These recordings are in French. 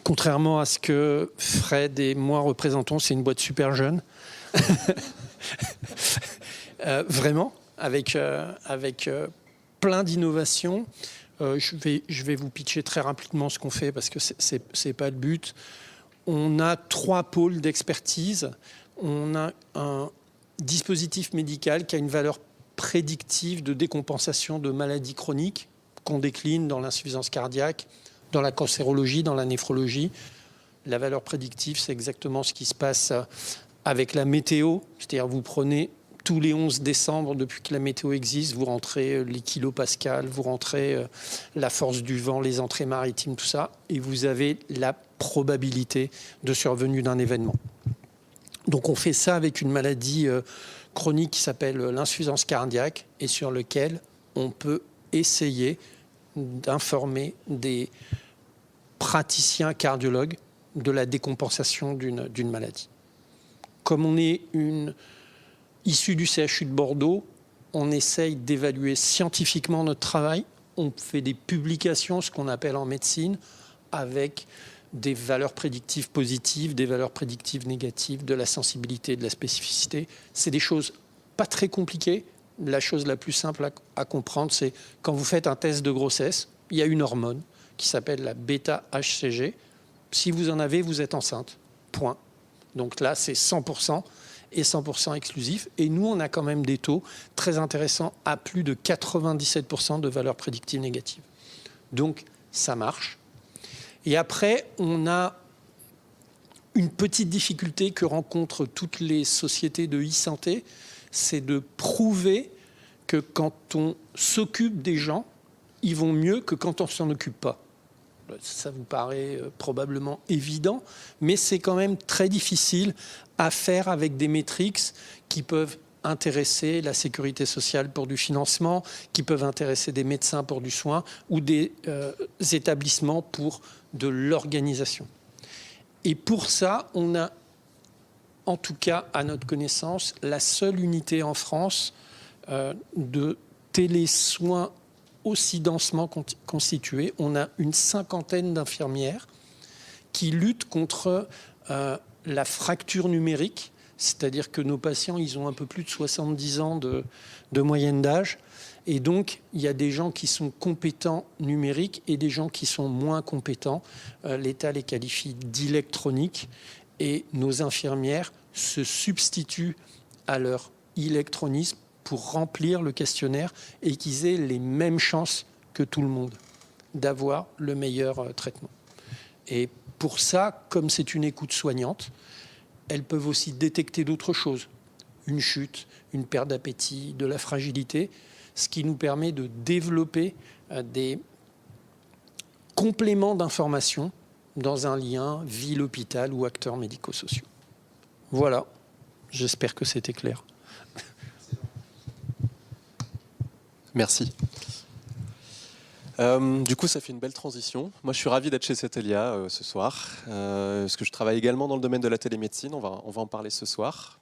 contrairement à ce que Fred et moi représentons, c'est une boîte super jeune. Vraiment, avec plein d'innovations. Je vais vous pitcher très rapidement ce qu'on fait parce que c'est pas le but. On a 3 pôles d'expertise. On a un dispositif médical qui a une valeur prédictive de décompensation de maladies chroniques qu'on décline dans l'insuffisance cardiaque, dans la cancérologie, dans la néphrologie. La valeur prédictive, c'est exactement ce qui se passe avec la météo. C'est-à-dire vous prenez tous les 11 décembre, depuis que la météo existe, vous rentrez les kilopascals, vous rentrez la force du vent, les entrées maritimes, tout ça, et vous avez la probabilité de survenue d'un événement. Donc on fait ça avec une maladie chronique qui s'appelle l'insuffisance cardiaque et sur lequel on peut essayer d'informer des praticiens cardiologues de la décompensation d'une maladie. Comme on est issu du CHU de Bordeaux, on essaye d'évaluer scientifiquement notre travail. On fait des publications, ce qu'on appelle en médecine, avec des valeurs prédictives positives, des valeurs prédictives négatives, de la sensibilité, de la spécificité. C'est des choses pas très compliquées. La chose la plus simple à comprendre, c'est quand vous faites un test de grossesse, il y a une hormone qui s'appelle la bêta-HCG. Si vous en avez, vous êtes enceinte. Point. Donc là, c'est 100% et 100% exclusif. Et nous, on a quand même des taux très intéressants à plus de 97% de valeurs prédictives négatives. Donc, ça marche. Et après, on a une petite difficulté que rencontrent toutes les sociétés de e-santé, c'est de prouver que quand on s'occupe des gens, ils vont mieux que quand on ne s'en occupe pas. Ça vous paraît probablement évident, mais c'est quand même très difficile à faire avec des métriques qui peuvent intéresser la sécurité sociale pour du financement, qui peuvent intéresser des médecins pour du soin ou des établissements pour de l'organisation. Et pour ça, on a, en tout cas à notre connaissance, la seule unité en France de télésoins aussi densément constituée. On a une 50aine d'infirmières qui luttent contre la fracture numérique, c'est-à-dire que nos patients, ils ont un peu plus de 70 ans de moyenne d'âge. Et donc, il y a des gens qui sont compétents numériques et des gens qui sont moins compétents. L'État les qualifie d'électroniques et nos infirmières se substituent à leur électronisme pour remplir le questionnaire et qu'ils aient les mêmes chances que tout le monde d'avoir le meilleur traitement. Et pour ça, comme c'est une écoute soignante, elles peuvent aussi détecter d'autres choses. Une chute, une perte d'appétit, de la fragilité, ce qui nous permet de développer des compléments d'information dans un lien ville-hôpital ou acteurs médico-sociaux. Voilà, j'espère que c'était clair. Merci. Du coup, ça fait une belle transition. Moi, je suis ravi d'être chez Cetelia ce soir, parce que je travaille également dans le domaine de la télémédecine. On va en parler ce soir.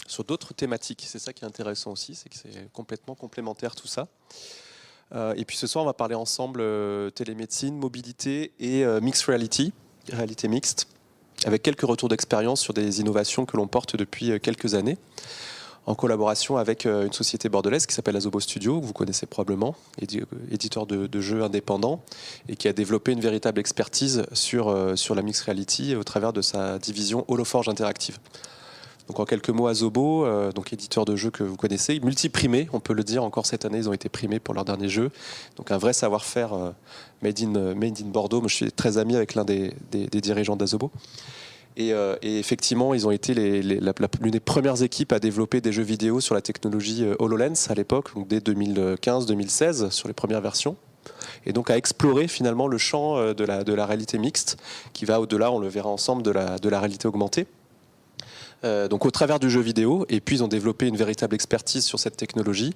Sur d'autres thématiques. C'est ça qui est intéressant aussi, c'est que c'est complètement complémentaire tout ça. Et puis ce soir, on va parler ensemble télémédecine, mobilité et mixed reality, réalité mixte, avec quelques retours d'expérience sur des innovations que l'on porte depuis quelques années, en collaboration avec une société bordelaise qui s'appelle Azobo Studio, que vous connaissez probablement, éditeur de jeux indépendants, et qui a développé une véritable expertise sur la mixed reality au travers de sa division Holoforge Interactive. Donc en quelques mots, Azobo, donc éditeur de jeux que vous connaissez, multi-primés, on peut le dire, encore cette année, ils ont été primés pour leur dernier jeu. Donc un vrai savoir-faire made in Bordeaux. Moi, je suis très ami avec l'un des dirigeants d'Azobo. Et effectivement, ils ont été l'une des premières équipes à développer des jeux vidéo sur la technologie HoloLens à l'époque, donc dès 2015-2016, sur les premières versions. Et donc à explorer finalement le champ de la réalité mixte, qui va au-delà, on le verra ensemble, de la réalité augmentée. donc au travers du jeu vidéo, et puis ils ont développé une véritable expertise sur cette technologie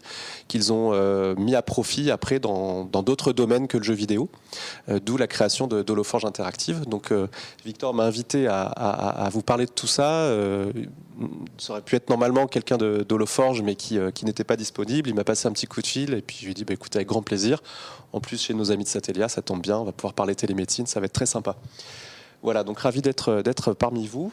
qu'ils ont mis à profit après dans d'autres domaines que le jeu vidéo, d'où la création de d'Holoforge Interactive. Donc Victor m'a invité à vous parler de tout ça. Ça aurait pu être normalement quelqu'un d'Holoforge, mais qui n'était pas disponible. Il m'a passé un petit coup de fil, et puis je lui ai dit, écoute, avec grand plaisir. En plus, chez nos amis de Satellia, ça tombe bien, on va pouvoir parler télémédecine, ça va être très sympa. Voilà, donc ravi d'être parmi vous.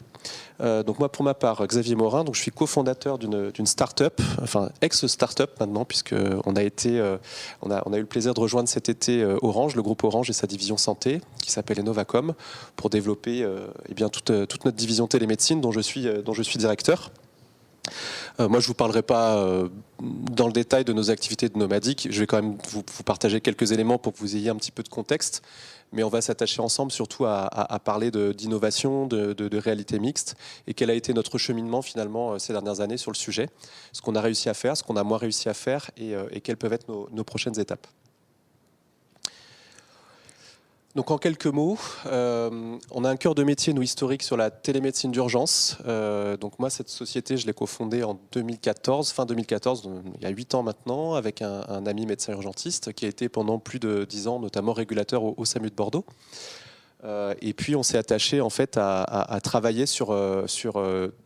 Donc moi, pour ma part, Xavier Morin, donc je suis cofondateur d'une start-up, enfin ex-start-up maintenant, puisque on a eu le plaisir de rejoindre cet été Orange, le groupe Orange et sa division santé, qui s'appelle Innovacom, pour développer eh bien toute notre division télémédecine, dont je suis directeur. Moi, je ne vous parlerai pas dans le détail de nos activités de nomadiques. Je vais quand même vous partager quelques éléments pour que vous ayez un petit peu de contexte. Mais on va s'attacher ensemble surtout à parler d'innovation, de réalité mixte, et quel a été notre cheminement finalement ces dernières années sur le sujet, ce qu'on a réussi à faire, ce qu'on a moins réussi à faire, et quelles peuvent être nos prochaines étapes. Donc en quelques mots, on a un cœur de métier, nous, historique sur la télémédecine d'urgence. Donc moi, cette société, je l'ai cofondée en 2014, fin 2014, donc il y a 8 ans maintenant, avec un ami médecin urgentiste qui a été pendant plus de 10 ans, notamment régulateur au SAMU de Bordeaux. Et puis on s'est attaché en fait à travailler sur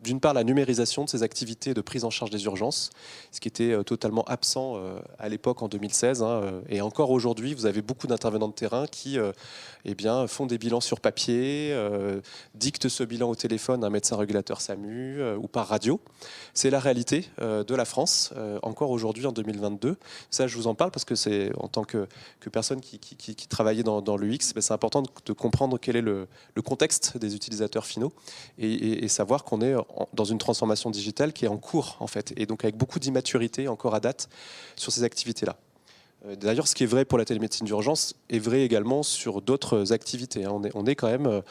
d'une part la numérisation de ces activités de prise en charge des urgences, ce qui était totalement absent à l'époque en 2016. Et encore aujourd'hui, vous avez beaucoup d'intervenants de terrain qui eh bien, font des bilans sur papier, dictent ce bilan au téléphone à un médecin régulateur SAMU ou par radio. C'est la réalité de la France, encore aujourd'hui en 2022. Ça, je vous en parle parce que c'est en tant que personne qui travaillait dans l'UX, c'est important de comprendre quel est le contexte des utilisateurs finaux et savoir qu'on est dans une transformation digitale qui est en cours en fait, et donc avec beaucoup d'immaturité encore à date sur ces activités-là. D'ailleurs, ce qui est vrai pour la télémédecine d'urgence est vrai également sur d'autres activités. On est quand même,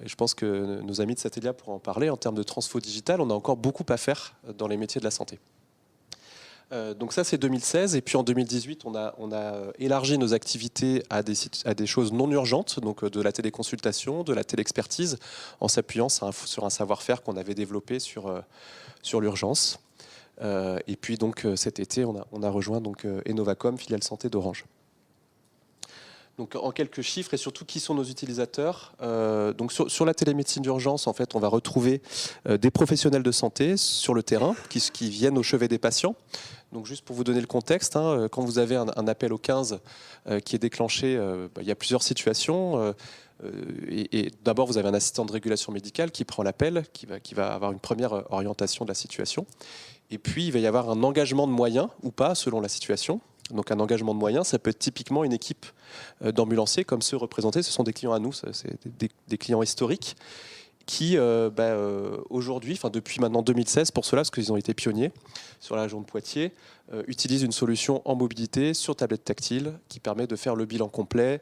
et je pense que nos amis de Satellia pourront en parler, en termes de transfo digital, on a encore beaucoup à faire dans les métiers de la santé. Donc ça, c'est 2016. Et puis en 2018, on a élargi nos activités à des choses non urgentes, donc de la téléconsultation, de la téléexpertise, en s'appuyant sur un savoir-faire qu'on avait développé sur l'urgence. Et puis donc cet été, on a rejoint donc Innovacom, filiale santé d'Orange. Donc en quelques chiffres et surtout qui sont nos utilisateurs. Donc sur la télémédecine d'urgence, en fait, on va retrouver des professionnels de santé sur le terrain qui viennent au chevet des patients. Donc juste pour vous donner le contexte, quand vous avez un appel au 15 qui est déclenché, il y a plusieurs situations. Et d'abord, vous avez un assistant de régulation médicale qui prend l'appel, qui va avoir une première orientation de la situation. Et puis, il va y avoir un engagement de moyens ou pas, selon la situation. Donc un engagement de moyens, ça peut être typiquement une équipe d'ambulanciers comme ceux représentés. Ce sont des clients à nous, c'est des clients historiques qui aujourd'hui, enfin depuis maintenant 2016 pour cela, parce qu'ils ont été pionniers sur la région de Poitiers, utilisent une solution en mobilité sur tablette tactile qui permet de faire le bilan complet,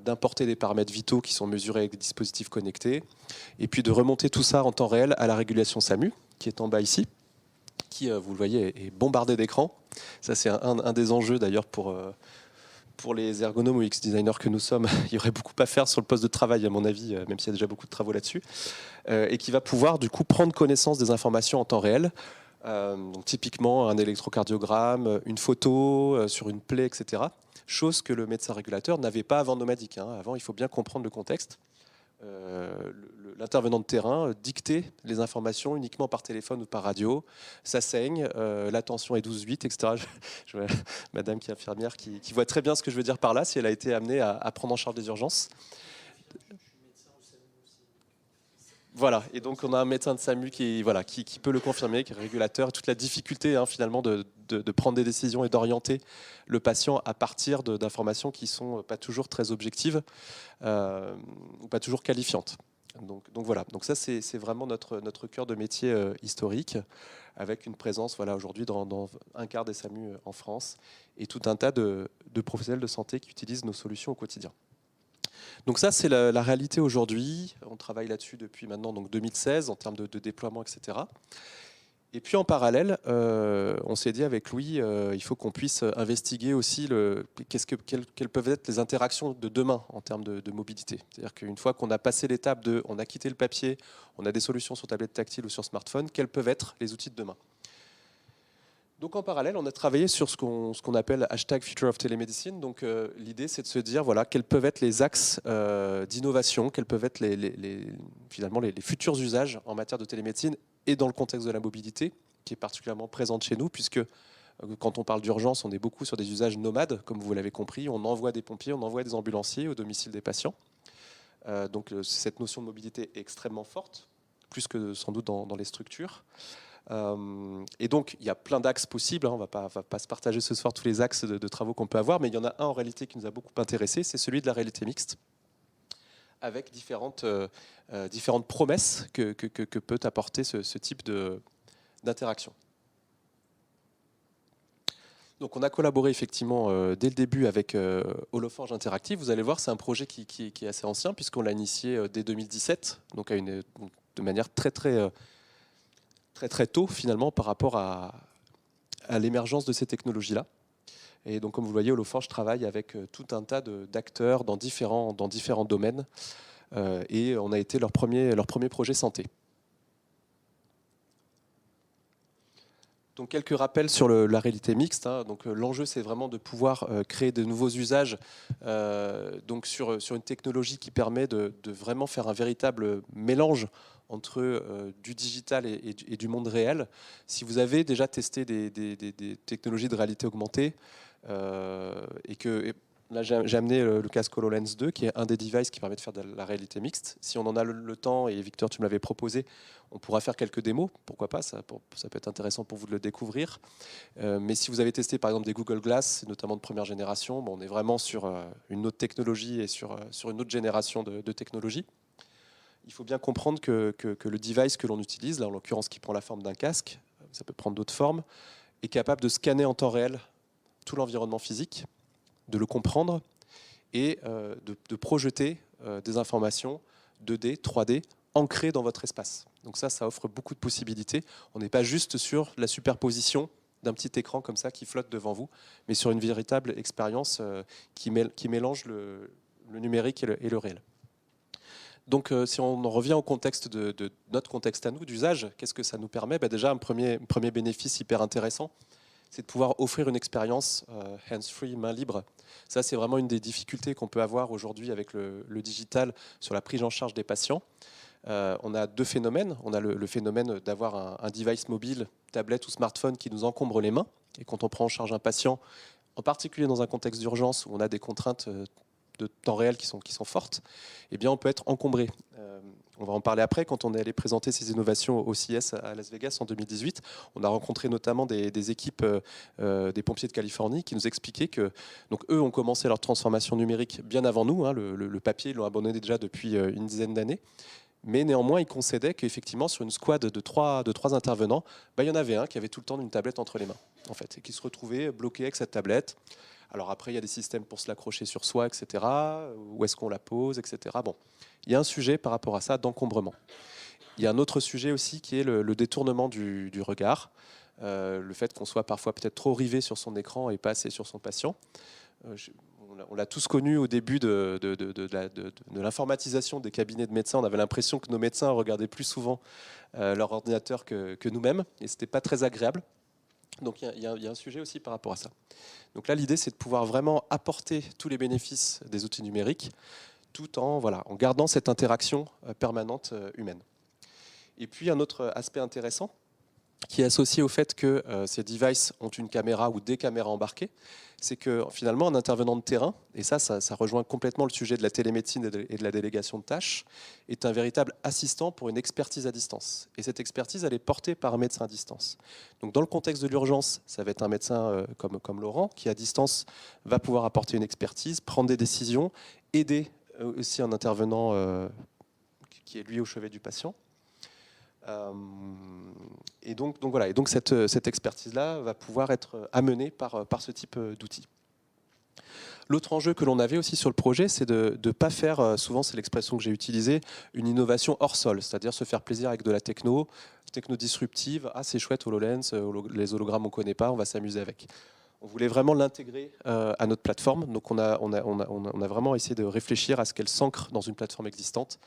d'importer des paramètres vitaux qui sont mesurés avec des dispositifs connectés, et puis de remonter tout ça en temps réel à la régulation SAMU, qui est en bas ici, qui, vous le voyez, est bombardé d'écrans. Ça, c'est un des enjeux d'ailleurs pour les ergonomes ou X-designers que nous sommes. Il y aurait beaucoup à faire sur le poste de travail, à mon avis, même s'il y a déjà beaucoup de travaux là-dessus, et qui va pouvoir du coup prendre connaissance des informations en temps réel. Donc, typiquement, un électrocardiogramme, une photo sur une plaie, etc. Chose que le médecin régulateur n'avait pas avant Nomadic. Avant, il faut bien comprendre le contexte. L'intervenant de terrain dictait les informations uniquement par téléphone ou par radio. Ça saigne, la tension est 12,8, etc. Je vois madame qui est infirmière qui voit très bien ce que je veux dire par là, si elle a été amenée à prendre en charge des urgences. Voilà, et donc on a un médecin de SAMU qui peut le confirmer, qui est régulateur, toute la difficulté finalement de prendre des décisions et d'orienter le patient à partir d'informations qui ne sont pas toujours très objectives, ou pas toujours qualifiantes. Donc voilà, donc ça c'est vraiment notre cœur de métier historique, avec une présence aujourd'hui dans un quart des SAMU en France, et tout un tas de professionnels de santé qui utilisent nos solutions au quotidien. Donc ça, c'est la réalité aujourd'hui. On travaille là-dessus depuis maintenant donc 2016 en termes de déploiement, etc. Et puis en parallèle, on s'est dit avec Louis, il faut qu'on puisse investiguer aussi quelles peuvent être les interactions de demain en termes de mobilité. C'est-à-dire qu'une fois qu'on a passé l'étape de, on a quitté le papier, on a des solutions sur tablette tactile ou sur smartphone, quels peuvent être les outils de demain? Donc en parallèle, on a travaillé sur ce qu'on appelle hashtag Future of Telemedicine. Donc l'idée, c'est de se dire, voilà, quels peuvent être les axes d'innovation, quels peuvent être finalement les futurs usages en matière de télémédecine et dans le contexte de la mobilité, qui est particulièrement présente chez nous, puisque quand on parle d'urgence, on est beaucoup sur des usages nomades, comme vous l'avez compris. On envoie des pompiers, on envoie des ambulanciers au domicile des patients. Donc cette notion de mobilité est extrêmement forte, plus que sans doute dans les structures. Et donc, il y a plein d'axes possibles. On ne va pas se partager ce soir tous les axes de travaux qu'on peut avoir, mais il y en a un en réalité qui nous a beaucoup intéressé, c'est celui de la réalité mixte, avec différentes promesses que peut apporter ce type d'interaction. Donc, on a collaboré effectivement dès le début avec Holoforge Interactive. Vous allez voir, c'est un projet qui est assez ancien, puisqu'on l'a initié dès 2017, donc de manière très tôt finalement par rapport à l'émergence de ces technologies-là. Et donc comme vous le voyez, Holoforge travaille avec tout un tas d'acteurs dans différents domaines et on a été leur premier projet santé. Donc quelques rappels sur la réalité mixte. Donc l'enjeu, c'est vraiment de pouvoir créer de nouveaux usages donc sur une technologie qui permet de vraiment faire un véritable mélange entre du digital et du monde réel. Si vous avez déjà testé des technologies de réalité augmentée et que là j'ai amené le casque HoloLens 2 qui est un des devices qui permet de faire de la réalité mixte. Si on en a le temps, et Victor tu me l'avais proposé, on pourra faire quelques démos, pourquoi pas, ça peut être intéressant pour vous de le découvrir. Mais si vous avez testé par exemple des Google Glass, notamment de première génération, on est vraiment sur une autre technologie et sur une autre génération de technologies. Il faut bien comprendre que le device que l'on utilise, là en l'occurrence qui prend la forme d'un casque, ça peut prendre d'autres formes, est capable de scanner en temps réel tout l'environnement physique, de le comprendre et de projeter des informations 2D, 3D ancrées dans votre espace. Donc ça offre beaucoup de possibilités. On n'est pas juste sur la superposition d'un petit écran comme ça qui flotte devant vous, mais sur une véritable expérience qui mélange le numérique et le réel. Donc si on en revient au contexte de notre contexte à nous, d'usage, qu'est-ce que ça nous permet? Déjà, un premier bénéfice hyper intéressant, c'est de pouvoir offrir une expérience hands-free, main libre. Ça, c'est vraiment une des difficultés qu'on peut avoir aujourd'hui avec le digital sur la prise en charge des patients. On a deux phénomènes. On a le phénomène d'avoir un device mobile, tablette ou smartphone qui nous encombre les mains. Et quand on prend en charge un patient, en particulier dans un contexte d'urgence où on a des contraintes de temps réel qui sont fortes, eh bien on peut être encombré. On va en parler après. Quand on est allé présenter ces innovations au CES à Las Vegas en 2018, on a rencontré notamment des équipes des pompiers de Californie qui nous expliquaient que donc eux ont commencé leur transformation numérique bien avant nous. Le papier, ils l'ont abandonné déjà depuis une dizaine d'années. Mais néanmoins, ils concédaient qu'effectivement, sur une squad de trois intervenants, il y en avait un qui avait tout le temps une tablette entre les mains, en fait, et qui se retrouvait bloqué avec cette tablette. Alors après, il y a des systèmes pour se l'accrocher sur soi, etc. Où est-ce qu'on la pose, etc. Bon, il y a un sujet par rapport à ça d'encombrement. Il y a un autre sujet aussi qui est le détournement du regard, le fait qu'on soit parfois peut-être trop rivé sur son écran et pas assez sur son patient. On l'a tous connu au début de l'informatisation des cabinets de médecins. On avait l'impression que nos médecins regardaient plus souvent leur ordinateur que nous-mêmes, et ce n'était pas très agréable. Donc il y a un sujet aussi par rapport à ça. Donc là, l'idée, c'est de pouvoir vraiment apporter tous les bénéfices des outils numériques, tout en gardant cette interaction permanente humaine. Et puis un autre aspect intéressant, qui est associé au fait que ces devices ont une caméra ou des caméras embarquées, c'est que finalement un intervenant de terrain, et ça rejoint complètement le sujet de la télémédecine et de la délégation de tâches, est un véritable assistant pour une expertise à distance. Et cette expertise, elle est portée par un médecin à distance. Donc dans le contexte de l'urgence, ça va être un médecin comme Laurent, qui à distance va pouvoir apporter une expertise, prendre des décisions, aider aussi un intervenant qui est lui au chevet du patient. Et donc cette expertise-là va pouvoir être amenée par ce type d'outils. L'autre enjeu que l'on avait aussi sur le projet, c'est de ne pas faire, souvent c'est l'expression que j'ai utilisée, une innovation hors sol, c'est-à-dire se faire plaisir avec de la techno disruptive. Ah, c'est chouette HoloLens, les hologrammes on ne connaît pas, on va s'amuser avec. On voulait vraiment l'intégrer à notre plateforme, donc on a vraiment essayé de réfléchir à ce qu'elle s'ancre dans une plateforme existante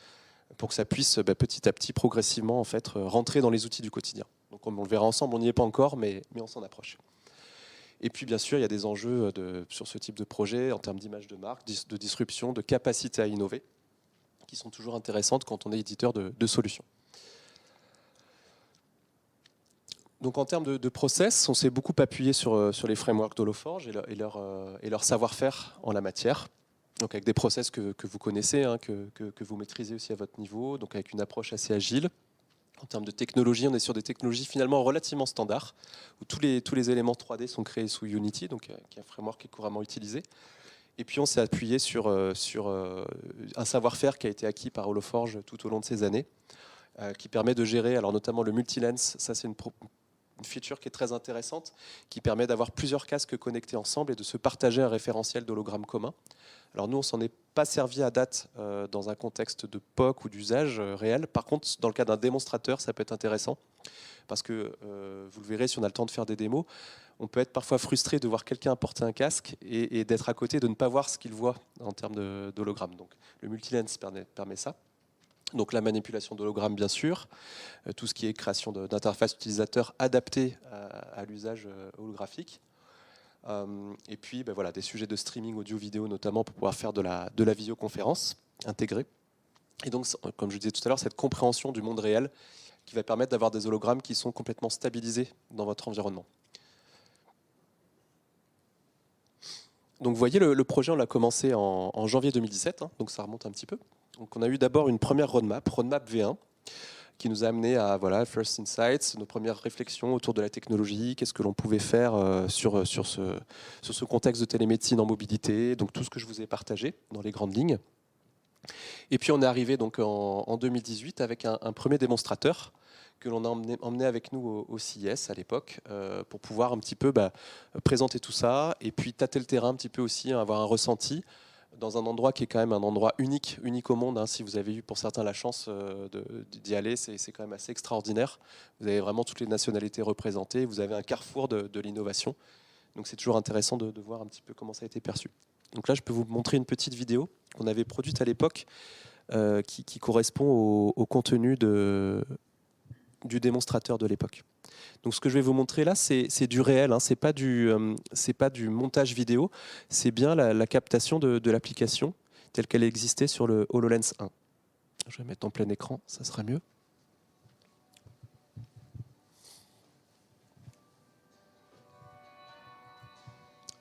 pour que ça puisse petit à petit, progressivement, en fait, rentrer dans les outils du quotidien. Donc on le verra ensemble, on n'y est pas encore, mais on s'en approche. Et puis bien sûr, il y a des enjeux sur ce type de projet en termes d'image de marque, de disruption, de capacité à innover, qui sont toujours intéressantes quand on est éditeur de solutions. Donc en termes de process, on s'est beaucoup appuyé sur les frameworks d'Holoforge et leur savoir-faire en la matière. Donc avec des process que vous connaissez, hein, que vous maîtrisez aussi à votre niveau, donc avec une approche assez agile. En termes de technologie, on est sur des technologies finalement relativement standards, où tous les éléments 3D sont créés sous Unity, donc qui est un framework qui est couramment utilisé. Et puis on s'est appuyé sur un savoir-faire qui a été acquis par Holoforge tout au long de ces années, qui permet de gérer, alors notamment le multilens, ça c'est une feature qui est très intéressante, qui permet d'avoir plusieurs casques connectés ensemble et de se partager un référentiel d'hologramme commun. Alors nous, on ne s'en est pas servi à date dans un contexte de POC ou d'usage réel. Par contre, dans le cas d'un démonstrateur, ça peut être intéressant, parce que, vous le verrez si on a le temps de faire des démos, on peut être parfois frustré de voir quelqu'un porter un casque et d'être à côté, de ne pas voir ce qu'il voit en termes d'hologramme. Donc le multilens permet ça. Donc la manipulation d'hologrammes, bien sûr, tout ce qui est création d'interfaces utilisateurs adaptées à l'usage holographique. Et puis voilà, des sujets de streaming audio-vidéo notamment pour pouvoir faire de la visioconférence intégrée. Et donc, comme je disais tout à l'heure, cette compréhension du monde réel qui va permettre d'avoir des hologrammes qui sont complètement stabilisés dans votre environnement. Donc vous voyez, le projet, on l'a commencé en janvier 2017, hein, donc ça remonte un petit peu. Donc on a eu d'abord une première roadmap V1, qui nous a amené à First Insights, nos premières réflexions autour de la technologie, qu'est-ce que l'on pouvait faire sur ce contexte de télémédecine en mobilité, donc tout ce que je vous ai partagé dans les grandes lignes. Et puis on est arrivé donc en 2018 avec un premier démonstrateur que l'on a emmené avec nous au CIS à l'époque pour pouvoir un petit peu présenter tout ça et puis tâter le terrain un petit peu aussi, hein, avoir un ressenti dans un endroit qui est quand même un endroit unique au monde. Hein. Si vous avez eu pour certains la chance d'y aller, c'est quand même assez extraordinaire. Vous avez vraiment toutes les nationalités représentées, vous avez un carrefour de l'innovation. Donc c'est toujours intéressant de voir un petit peu comment ça a été perçu. Donc là, je peux vous montrer une petite vidéo qu'on avait produite à l'époque qui correspond au contenu du démonstrateur de l'époque. Donc ce que je vais vous montrer là, c'est du réel, hein, c'est pas du montage vidéo, c'est bien la captation de l'application telle qu'elle existait sur le HoloLens 1. Je vais mettre en plein écran, ça sera mieux.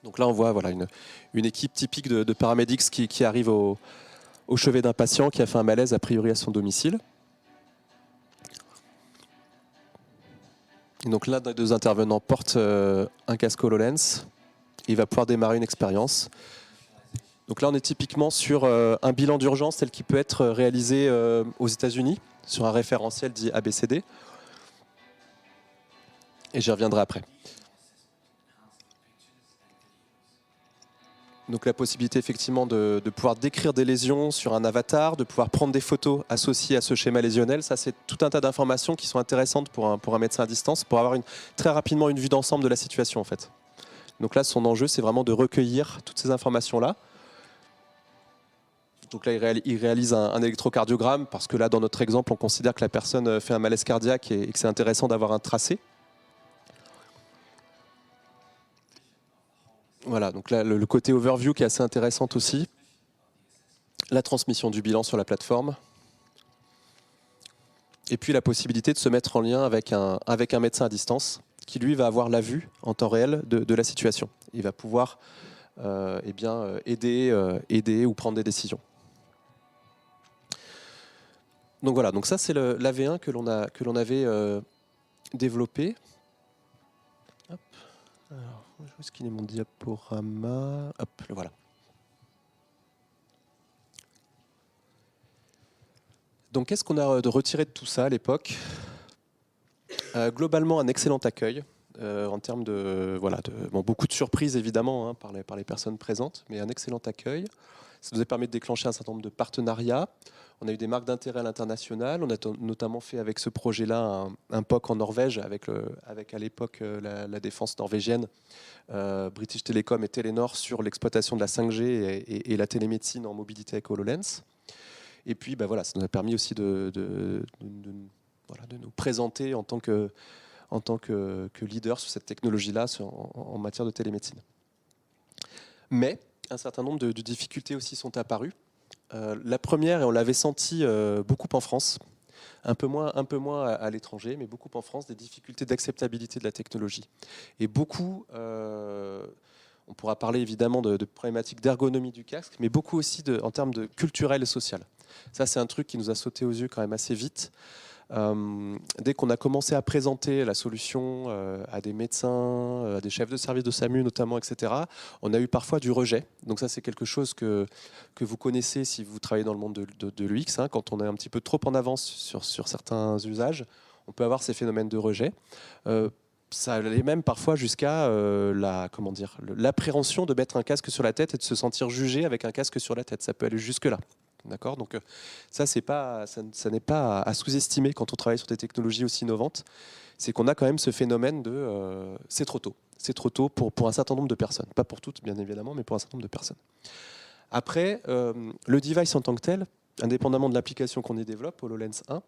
Donc là, on voit une équipe typique de paramedics qui arrive au chevet d'un patient qui a fait un malaise a priori à son domicile. Et donc l'un des deux intervenants porte un casque HoloLens et il va pouvoir démarrer une expérience. Donc là, on est typiquement sur un bilan d'urgence tel qu'il peut être réalisé aux États-Unis sur un référentiel dit ABCD. Et j'y reviendrai après. Donc la possibilité effectivement de pouvoir décrire des lésions sur un avatar, de pouvoir prendre des photos associées à ce schéma lésionnel, ça c'est tout un tas d'informations qui sont intéressantes pour un médecin à distance, pour avoir très rapidement une vue d'ensemble de la situation en fait. Donc là son enjeu c'est vraiment de recueillir toutes ces informations-là. Donc là il réalise un électrocardiogramme parce que là dans notre exemple on considère que la personne fait un malaise cardiaque et que c'est intéressant d'avoir un tracé. Voilà, donc là, le côté overview qui est assez intéressant aussi. La transmission du bilan sur la plateforme. Et puis la possibilité de se mettre en lien avec un médecin à distance qui, lui, va avoir la vue en temps réel de la situation. Il va pouvoir aider ou prendre des décisions. Donc voilà, donc ça c'est l'AV1 que l'on avait développé. Hop. Alors, où est-ce qu'il est mon diaporama? Hop, le voilà. Donc, qu'est-ce qu'on a retiré de tout ça à l'époque? Globalement, un excellent accueil en termes de, beaucoup de surprises évidemment hein, par les personnes présentes, mais un excellent accueil. Ça nous a permis de déclencher un certain nombre de partenariats. On a eu des marques d'intérêt à l'international. On a notamment fait avec ce projet-là un POC en Norvège avec à l'époque la défense norvégienne, British Telecom et Telenor sur l'exploitation de la 5G et la télémédecine en mobilité avec HoloLens. Et puis ça nous a permis aussi de nous présenter en tant que leader sur cette technologie-là en matière de télémédecine. Mais un certain nombre de difficultés aussi sont apparues. La première, et on l'avait senti beaucoup en France, un peu moins à l'étranger, mais beaucoup en France, des difficultés d'acceptabilité de la technologie. Et beaucoup, on pourra parler évidemment de problématiques d'ergonomie du casque, mais beaucoup aussi en termes de culturel et social. Ça, c'est un truc qui nous a sauté aux yeux quand même assez vite. Dès qu'on a commencé à présenter la solution à des médecins, à des chefs de service de SAMU notamment, etc., on a eu parfois du rejet. Donc ça, c'est quelque chose que vous connaissez si vous travaillez dans le monde de l'UX. Hein, quand on est un petit peu trop en avance sur certains usages, on peut avoir ces phénomènes de rejet. Ça allait même parfois jusqu'à l'appréhension de mettre un casque sur la tête et de se sentir jugé avec un casque sur la tête. Ça peut aller jusque-là. D'accord, donc ça n'est pas à sous-estimer quand on travaille sur des technologies aussi innovantes. C'est qu'on a quand même ce phénomène de c'est trop tôt. C'est trop tôt pour un certain nombre de personnes. Pas pour toutes, bien évidemment, mais pour un certain nombre de personnes. Après, le device en tant que tel, indépendamment de l'application qu'on y développe, HoloLens 1,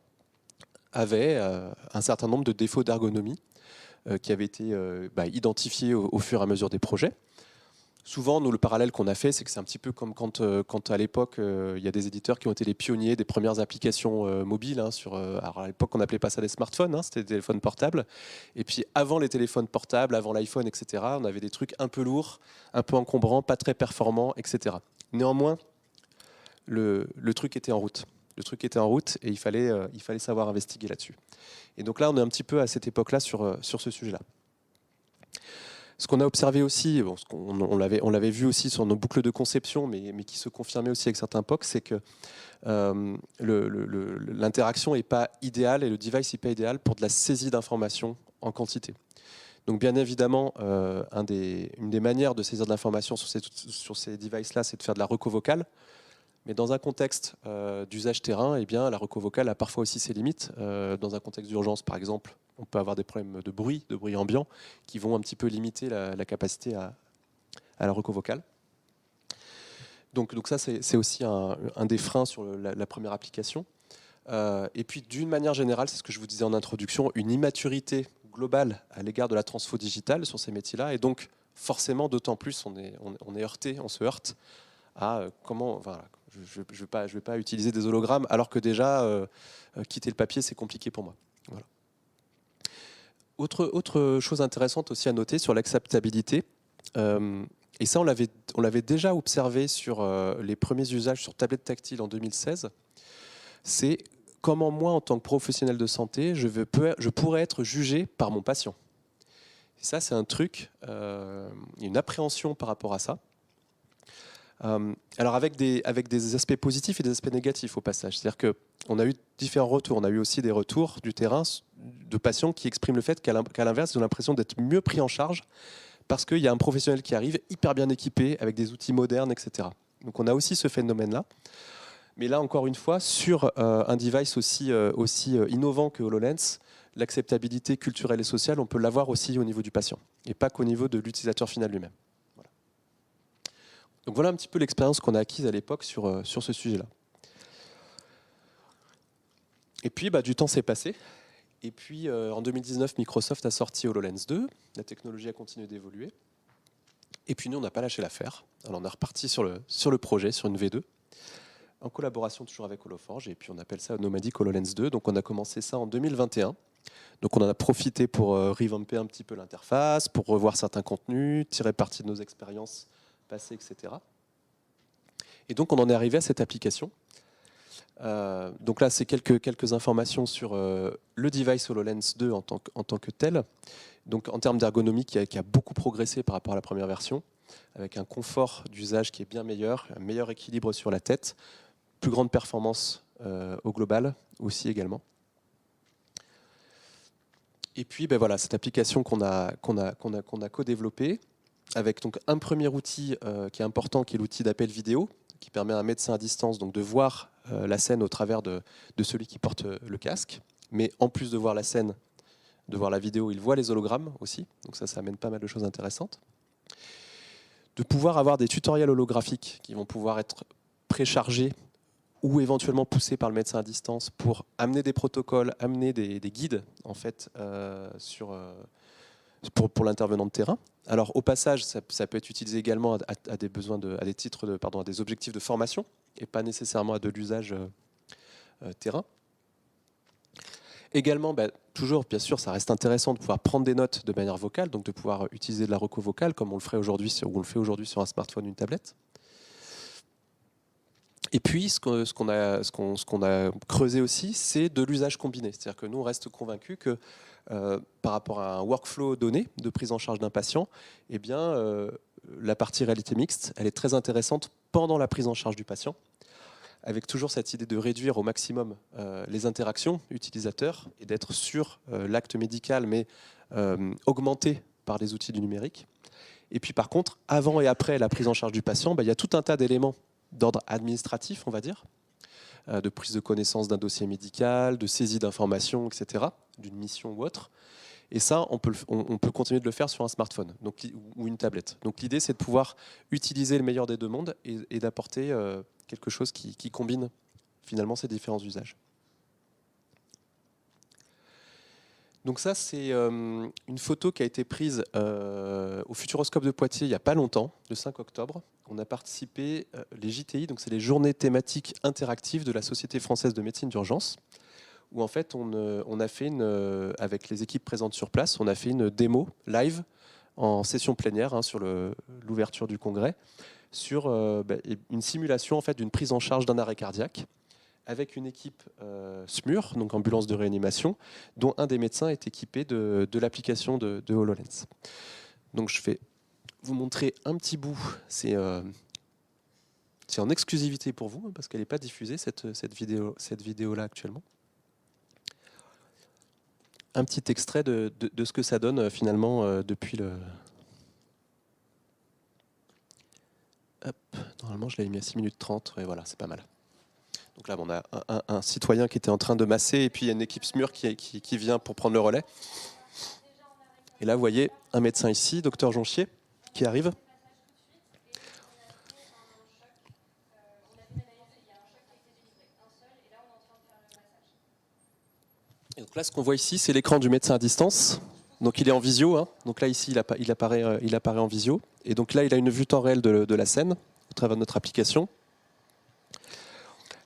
avait un certain nombre de défauts d'ergonomie qui avaient été identifiés au fur et à mesure des projets. Souvent, nous, le parallèle qu'on a fait, c'est que c'est un petit peu comme quand à l'époque, il y a des éditeurs qui ont été les pionniers des premières applications mobiles. Hein, alors à l'époque, on n'appelait pas ça des smartphones, hein, c'était des téléphones portables. Et puis avant les téléphones portables, avant l'iPhone, etc., on avait des trucs un peu lourds, un peu encombrants, pas très performants, etc. Néanmoins, le truc était en route. Le truc était en route et il fallait savoir investiguer là-dessus. Et donc là, on est un petit peu à cette époque-là sur ce sujet-là. Ce qu'on a observé aussi, on l'avait vu aussi sur nos boucles de conception, mais qui se confirmait aussi avec certains POC, c'est que l'interaction n'est pas idéale et le device n'est pas idéal pour de la saisie d'informations en quantité. Donc bien évidemment, une des manières de saisir de l'information sur ces devices-là, c'est de faire de la reco vocale. Mais dans un contexte d'usage terrain, eh bien, la reco vocale a parfois aussi ses limites. Dans un contexte d'urgence, par exemple, on peut avoir des problèmes de bruit ambiant, qui vont un petit peu limiter la capacité à la reco vocale. Donc ça, c'est aussi un des freins sur la première application. Et puis, d'une manière générale, c'est ce que je vous disais en introduction, une immaturité globale à l'égard de la transfo digitale sur ces métiers-là. Et donc, forcément, d'autant plus, on se heurte à comment... Voilà, je ne vais pas utiliser des hologrammes, alors que déjà, quitter le papier, c'est compliqué pour moi. Voilà. Autre chose intéressante aussi à noter sur l'acceptabilité, et ça on l'avait déjà observé sur les premiers usages sur tablette tactile en 2016, c'est comment moi, en tant que professionnel de santé, je pourrais être jugé par mon patient. Et ça, c'est un truc, une appréhension par rapport à ça. Alors avec des aspects positifs et des aspects négatifs au passage. C'est-à-dire qu'on a eu différents retours. On a eu aussi des retours du terrain de patients qui expriment le fait qu'à l'inverse, ils ont l'impression d'être mieux pris en charge parce qu'il y a un professionnel qui arrive hyper bien équipé avec des outils modernes, etc. Donc on a aussi ce phénomène-là. Mais là, encore une fois, sur un device aussi innovant que HoloLens, l'acceptabilité culturelle et sociale, on peut l'avoir aussi au niveau du patient et pas qu'au niveau de l'utilisateur final lui-même. Donc voilà un petit peu l'expérience qu'on a acquise à l'époque sur ce sujet-là. Et puis du temps s'est passé. Et puis en 2019, Microsoft a sorti HoloLens 2. La technologie a continué d'évoluer. Et puis nous, on n'a pas lâché l'affaire. Alors on est reparti sur le projet, sur une V2, en collaboration toujours avec Holoforge. Et puis on appelle ça Nomadic HoloLens 2. Donc on a commencé ça en 2021. Donc on en a profité pour revamper un petit peu l'interface, pour revoir certains contenus, tirer parti de nos expériences passé, etc. Et donc on en est arrivé à cette application. Donc là, c'est quelques informations sur le device HoloLens 2 en tant que tel. Donc en termes d'ergonomie, qui a beaucoup progressé par rapport à la première version, avec un confort d'usage qui est bien meilleur, un meilleur équilibre sur la tête, plus grande performance au global aussi également. Et puis ben voilà, cette application qu'on a co-développée, avec donc un premier outil qui est important, qui est l'outil d'appel vidéo, qui permet à un médecin à distance donc, de voir la scène au travers de celui qui porte le casque. Mais en plus de voir la scène, de voir la vidéo, il voit les hologrammes aussi. Donc ça amène pas mal de choses intéressantes. De pouvoir avoir des tutoriels holographiques qui vont pouvoir être préchargés ou éventuellement poussés par le médecin à distance pour amener des protocoles, amener des guides en fait, pour l'intervenant de terrain. Alors au passage, ça peut être utilisé également à des besoins à des titres à des objectifs de formation et pas nécessairement à de l'usage terrain. Également, toujours, bien sûr, ça reste intéressant de pouvoir prendre des notes de manière vocale, donc de pouvoir utiliser de la reco vocale comme on le ferait aujourd'hui, ou on le fait aujourd'hui sur un smartphone ou une tablette. Et puis, ce qu'on a creusé aussi, c'est de l'usage combiné. C'est-à-dire que nous, on reste convaincus que par rapport à un workflow donné de prise en charge d'un patient, eh bien, la partie réalité mixte, elle est très intéressante pendant la prise en charge du patient, avec toujours cette idée de réduire au maximum les interactions utilisateurs et d'être sur l'acte médical, mais augmenté par les outils du numérique. Et puis par contre, avant et après la prise en charge du patient, il y a tout un tas d'éléments d'ordre administratif, on va dire, de prise de connaissance d'un dossier médical, de saisie d'informations, etc., d'une mission ou autre. Et ça, on peut continuer de le faire sur un smartphone ou une tablette. Donc l'idée, c'est de pouvoir utiliser le meilleur des deux mondes et d'apporter quelque chose qui combine finalement ces différents usages. Donc ça, c'est une photo qui a été prise au Futuroscope de Poitiers il n'y a pas longtemps, le 5 octobre. On a participé, les JTI, donc c'est les journées thématiques interactives de la Société française de médecine d'urgence, où en fait on a fait avec les équipes présentes sur place, on a fait une démo live en session plénière sur l'ouverture du congrès, sur une simulation en fait, d'une prise en charge d'un arrêt cardiaque, avec une équipe SMUR, donc ambulance de réanimation, dont un des médecins est équipé de l'application de HoloLens. Donc je vais vous montrer un petit bout. C'est en exclusivité pour vous, parce qu'elle n'est pas diffusée, cette vidéo-là actuellement. Un petit extrait de ce que ça donne finalement depuis le... Hop, normalement je l'avais mis à 6 minutes 30, et voilà, c'est pas mal. Donc là, on a un citoyen qui était en train de masser, et puis il y a une équipe SMUR qui vient pour prendre le relais. Et là, vous voyez un médecin ici, docteur Jonchier, qui arrive. Et donc là, ce qu'on voit ici, c'est l'écran du médecin à distance. Donc il est en visio. Hein. Donc là, ici, il apparaît en visio. Et donc là, il a une vue temps réel de la scène, au travers de notre application.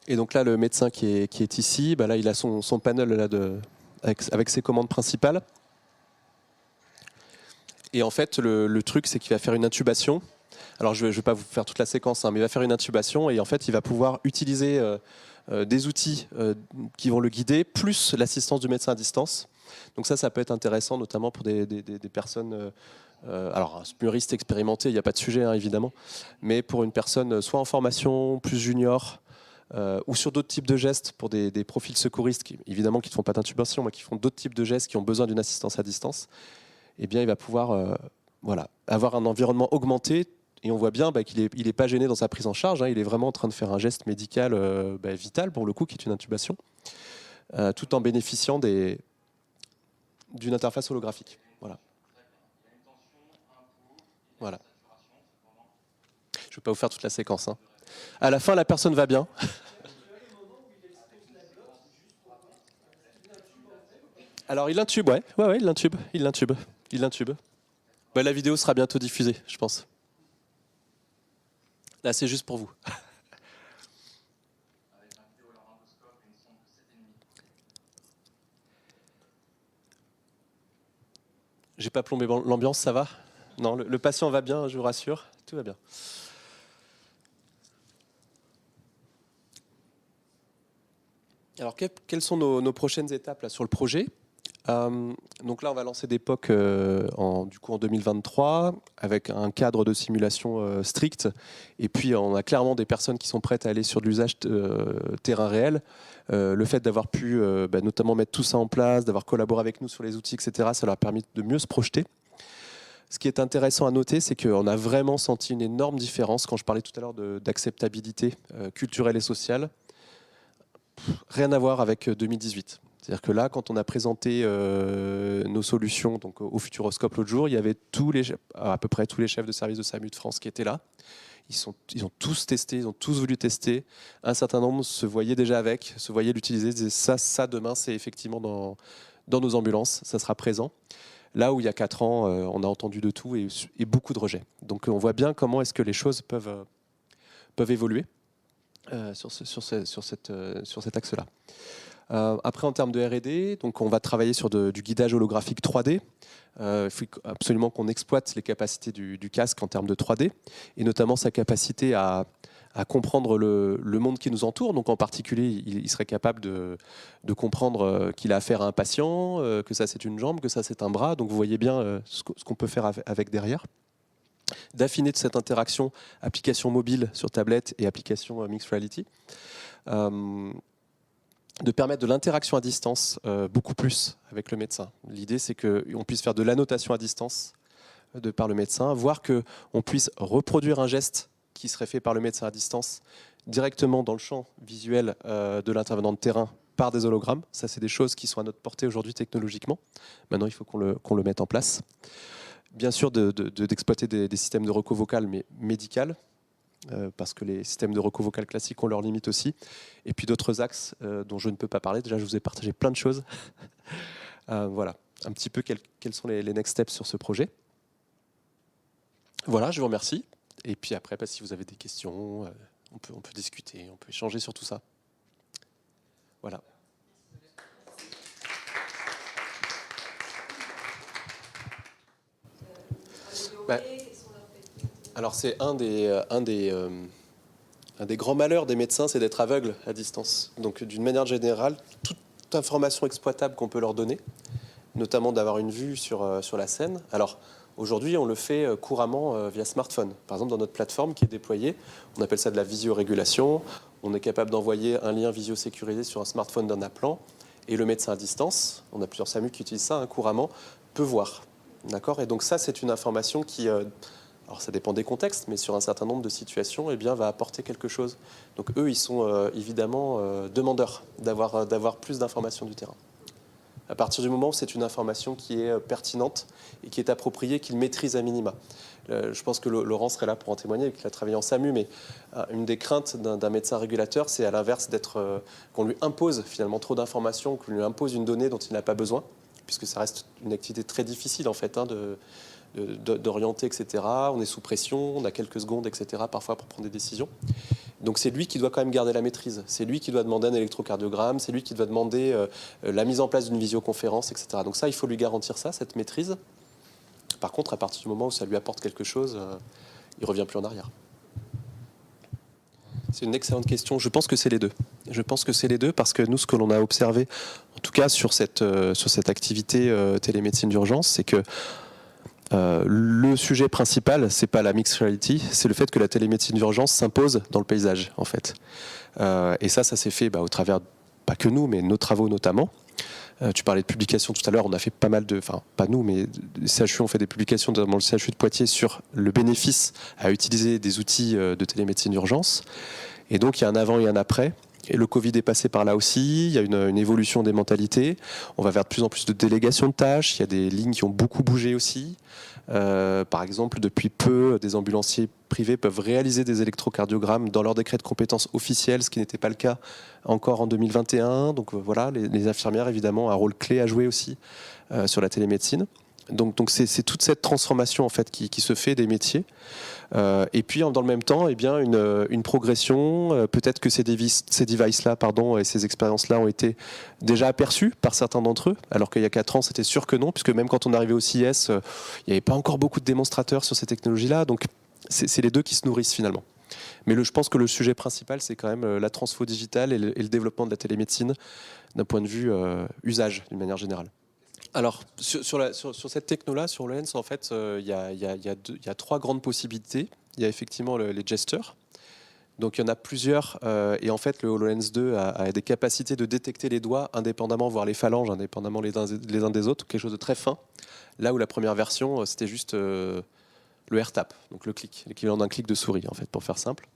Et donc là, le médecin qui est ici, là, il a son panel là avec ses commandes principales. Et en fait, le truc, c'est qu'il va faire une intubation. Alors, je ne vais pas vous faire toute la séquence, mais il va faire une intubation et en fait, il va pouvoir utiliser des outils qui vont le guider, plus l'assistance du médecin à distance. Donc ça peut être intéressant, notamment pour des personnes... alors, un smuriste expérimenté, il n'y a pas de sujet, hein, évidemment, mais pour une personne soit en formation, plus junior, ou sur d'autres types de gestes pour des profils secouristes, évidemment qui ne font pas d'intubation, mais qui font d'autres types de gestes qui ont besoin d'une assistance à distance, eh bien, il va pouvoir avoir un environnement augmenté. Et on voit bien qu'il n'est pas gêné dans sa prise en charge. Hein, il est vraiment en train de faire un geste médical vital, pour le coup, qui est une intubation, tout en bénéficiant d'une interface holographique. Voilà. Voilà. Je ne vais pas vous faire toute la séquence. Hein. À la fin, la personne va bien. Alors, il l'intube, ouais, il l'intube. La vidéo sera bientôt diffusée, je pense. Là, c'est juste pour vous. J'ai pas plombé l'ambiance, ça va? Non, le patient va bien, je vous rassure, tout va bien. Alors, quelles sont nos prochaines étapes là, sur le projet? Donc là, on va lancer des POC du coup en 2023 avec un cadre de simulation strict. Et puis, on a clairement des personnes qui sont prêtes à aller sur de l'usage terrain réel. Le fait d'avoir pu notamment mettre tout ça en place, d'avoir collaboré avec nous sur les outils, etc., ça leur a permis de mieux se projeter. Ce qui est intéressant à noter, c'est qu'on a vraiment senti une énorme différence quand je parlais tout à l'heure d'acceptabilité culturelle et sociale. Rien à voir avec 2018. C'est-à-dire que là, quand on a présenté nos solutions donc, au Futuroscope l'autre jour, il y avait à peu près tous les chefs de service de SAMU de France qui étaient là. Ils ont tous testé, ils ont tous voulu tester. Un certain nombre se voyaient déjà avec, se voyaient l'utiliser, disaient ça demain, c'est effectivement dans nos ambulances, ça sera présent. Là où il y a 4 ans, on a entendu de tout et beaucoup de rejets. Donc on voit bien comment est-ce que les choses peuvent évoluer sur cet axe-là. Après, en termes de R&D, donc on va travailler sur du guidage holographique 3D. Il faut absolument qu'on exploite les capacités du casque en termes de 3D, et notamment sa capacité à comprendre le monde qui nous entoure. Donc en particulier, il serait capable de comprendre qu'il a affaire à un patient, que ça c'est une jambe, que ça c'est un bras. Donc vous voyez bien ce qu'on peut faire avec derrière. D'affiner de cette interaction application mobile sur tablette et application mixed reality. De permettre de l'interaction à distance beaucoup plus avec le médecin. L'idée, c'est qu'on puisse faire de l'annotation à distance par le médecin, voire qu'on puisse reproduire un geste qui serait fait par le médecin à distance directement dans le champ visuel de l'intervenant de terrain par des hologrammes. Ça, c'est des choses qui sont à notre portée aujourd'hui technologiquement. Maintenant, il faut qu'on le mette en place. Bien sûr, d'exploiter des systèmes de reco vocal, mais médical, parce que les systèmes de reco vocal classiques ont leurs limites aussi. Et puis d'autres axes dont je ne peux pas parler. Déjà, je vous ai partagé plein de choses. Voilà, un petit peu quels sont les next steps sur ce projet. Voilà, je vous remercie. Et puis après, si vous avez des questions, on peut discuter, on peut échanger sur tout ça. Voilà. Alors c'est un des grands malheurs des médecins, c'est d'être aveugle à distance. Donc d'une manière générale, toute information exploitable qu'on peut leur donner, notamment d'avoir une vue sur la scène. Alors aujourd'hui, on le fait couramment via smartphone. Par exemple, dans notre plateforme qui est déployée, on appelle ça de la visorégulation. On est capable d'envoyer un lien visio-sécurisé sur un smartphone d'un appelant, et le médecin à distance, on a plusieurs SAMU qui utilisent ça couramment, peut voir. D'accord ? Et donc ça, c'est une information qui... alors ça dépend des contextes, mais sur un certain nombre de situations, eh bien, va apporter quelque chose. Donc eux, ils sont évidemment demandeurs d'avoir plus d'informations du terrain. À partir du moment où c'est une information qui est pertinente et qui est appropriée, qu'ils maîtrisent à minima. Je pense que Laurent serait là pour en témoigner, qu'il a travaillé en SAMU, mais une des craintes d'un médecin régulateur, c'est à l'inverse qu'on lui impose finalement trop d'informations, qu'on lui impose une donnée dont il n'a pas besoin, puisque ça reste une activité très difficile en fait, d'orienter, etc. On est sous pression, on a quelques secondes, etc. parfois pour prendre des décisions. Donc c'est lui qui doit quand même garder la maîtrise. C'est lui qui doit demander un électrocardiogramme, c'est lui qui doit demander la mise en place d'une visioconférence, etc. Donc ça, il faut lui garantir ça, cette maîtrise. Par contre, à partir du moment où ça lui apporte quelque chose, il ne revient plus en arrière. C'est une excellente question. Je pense que c'est les deux. Je pense que c'est les deux parce que nous, ce que l'on a observé, en tout cas sur cette activité télémédecine d'urgence, c'est que le sujet principal, c'est pas la mixed reality, c'est le fait que la télémédecine d'urgence s'impose dans le paysage, en fait. Et ça s'est fait au travers, pas que nous, mais nos travaux notamment. Tu parlais de publications tout à l'heure, on a fait pas mal enfin pas nous, mais les CHU ont fait des publications dans le CHU de Poitiers sur le bénéfice à utiliser des outils de télémédecine d'urgence. Et donc il y a un avant et un après. Et le Covid est passé par là aussi, il y a une évolution des mentalités, on va vers de plus en plus de délégations de tâches, il y a des lignes qui ont beaucoup bougé aussi. Par exemple, depuis peu, des ambulanciers privés peuvent réaliser des électrocardiogrammes dans leur décret de compétences officielles, ce qui n'était pas le cas encore en 2021. Donc voilà, les infirmières, évidemment, ont un rôle clé à jouer aussi sur la télémédecine. Donc c'est toute cette transformation en fait qui se fait des métiers. Et puis dans le même temps, eh bien une progression. Peut-être que ces devices-là, et ces expériences-là ont été déjà aperçues par certains d'entre eux, alors qu'il y a 4 ans, c'était sûr que non, puisque même quand on arrivait au CIS, il n'y avait pas encore beaucoup de démonstrateurs sur ces technologies-là. Donc c'est les deux qui se nourrissent finalement. Mais je pense que le sujet principal, c'est quand même la transfo digitale et le développement de la télémédecine d'un point de vue usage, d'une manière générale. Alors, sur cette techno-là, sur HoloLens, en fait, il y a trois grandes possibilités. Il y a effectivement les gestures. Donc, il y en a plusieurs. Et en fait, le HoloLens 2 a des capacités de détecter les doigts indépendamment, voire les phalanges indépendamment les uns des autres, quelque chose de très fin. Là où la première version, c'était juste le AirTap, donc le clic, l'équivalent d'un clic de souris, en fait, pour faire simple.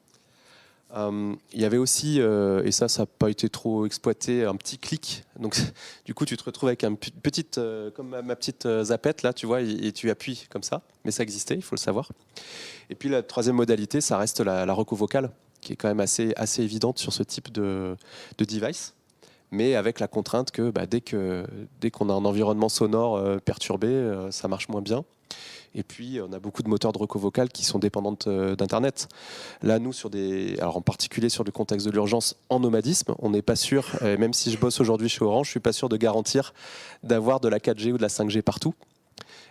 Il y avait aussi, et ça n'a pas été trop exploité, un petit clic. Donc, du coup, tu te retrouves avec une petite, comme ma petite zapette, là, tu vois, et tu appuies comme ça. Mais ça existait, il faut le savoir. Et puis, la troisième modalité, ça reste la reco vocale, qui est quand même assez évidente sur ce type de device. Mais avec la contrainte que dès qu'on a un environnement sonore perturbé, ça marche moins bien. Et puis, on a beaucoup de moteurs de reco vocale qui sont dépendantes d'Internet. Là, nous, alors en particulier sur le contexte de l'urgence en nomadisme, on n'est pas sûr, même si je bosse aujourd'hui chez Orange, je ne suis pas sûr de garantir d'avoir de la 4G ou de la 5G partout.